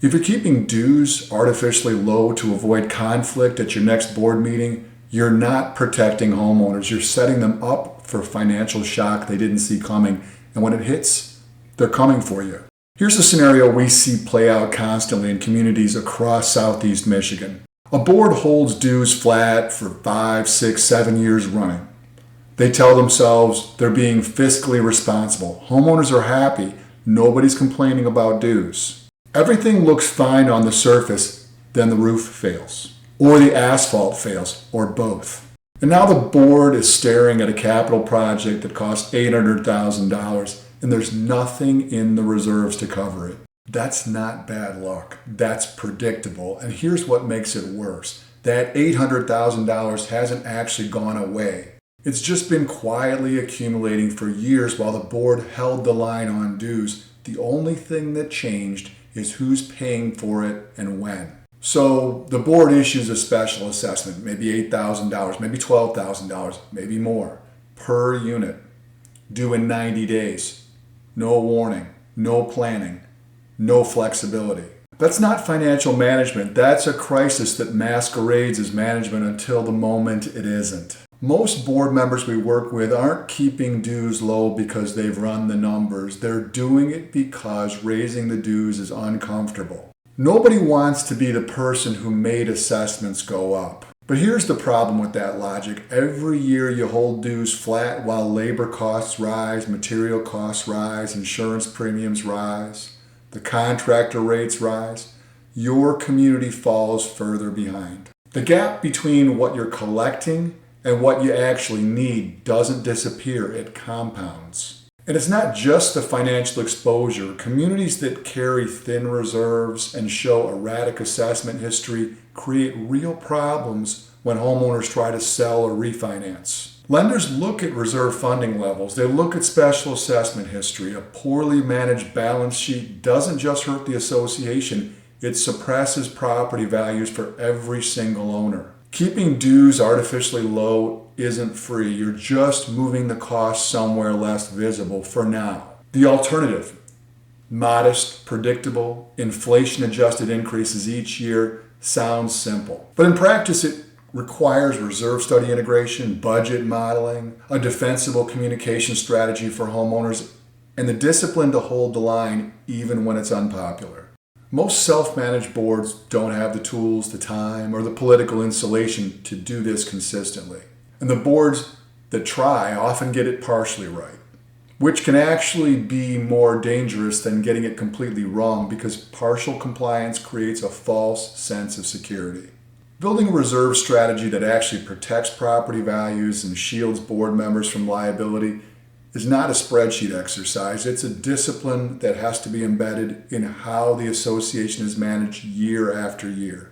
If you're keeping dues artificially low to avoid conflict at your next board meeting, you're not protecting homeowners. You're setting them up for financial shock they didn't see coming. And when it hits, they're coming for you. Here's a scenario we see play out constantly in communities across Southeast Michigan. A board holds dues flat for 5, 6, 7 years running. They tell themselves they're being fiscally responsible. Homeowners are happy. Nobody's complaining about dues. Everything looks fine on the surface, then the roof fails, or the asphalt fails, or both. And now the board is staring at a capital project that costs $800,000, and there's nothing in the reserves to cover it. That's not bad luck. That's predictable. And here's what makes it worse. That $800,000 hasn't actually gone away. It's just been quietly accumulating for years while the board held the line on dues. The only thing that changed is who's paying for it and when. So the board issues a special assessment, maybe $8,000, maybe $12,000, maybe more, per unit, due in 90 days. No warning, no planning, no flexibility. That's not financial management. That's a crisis that masquerades as management until the moment it isn't. Most board members we work with aren't keeping dues low because they've run the numbers. They're doing it because raising the dues is uncomfortable. Nobody wants to be the person who made assessments go up. But here's the problem with that logic. Every year you hold dues flat while labor costs rise, material costs rise, insurance premiums rise, the contractor rates rise. Your community falls further behind. The gap between what you're collecting and what you actually need doesn't disappear, it compounds. And it's not just the financial exposure. Communities that carry thin reserves and show erratic assessment history create real problems when homeowners try to sell or refinance. Lenders look at reserve funding levels. They look at special assessment history. A poorly managed balance sheet doesn't just hurt the association, it suppresses property values for every single owner. Keeping dues artificially low isn't free. You're just moving the cost somewhere less visible for now. The alternative, modest, predictable, inflation-adjusted increases each year, sounds simple. But in practice, it requires reserve study integration, budget modeling, a defensible communication strategy for homeowners, and the discipline to hold the line even when it's unpopular. Most self-managed boards don't have the tools, the time, or the political insulation to do this consistently. And the boards that try often get it partially right, which can actually be more dangerous than getting it completely wrong because partial compliance creates a false sense of security. Building a reserve strategy that actually protects property values and shields board members from liability is not a spreadsheet exercise. It's a discipline that has to be embedded in how the association is managed year after year.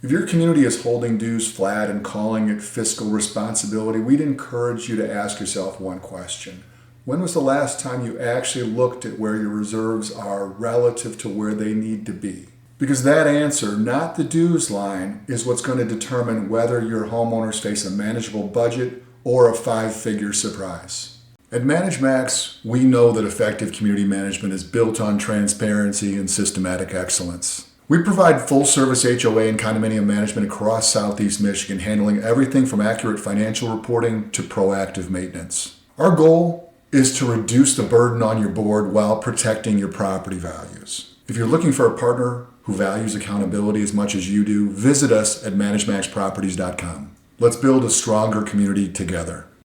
If your community is holding dues flat and calling it fiscal responsibility, we'd encourage you to ask yourself one question. When was the last time you actually looked at where your reserves are relative to where they need to be? Because that answer, not the dues line, is what's going to determine whether your homeowners face a manageable budget or a 5-figure surprise. At ManageMax, we know that effective community management is built on transparency and systematic excellence. We provide full-service HOA and condominium management across Southeast Michigan, handling everything from accurate financial reporting to proactive maintenance. Our goal is to reduce the burden on your board while protecting your property values. If you're looking for a partner who values accountability as much as you do, visit us at managemaxproperties.com. Let's build a stronger community together.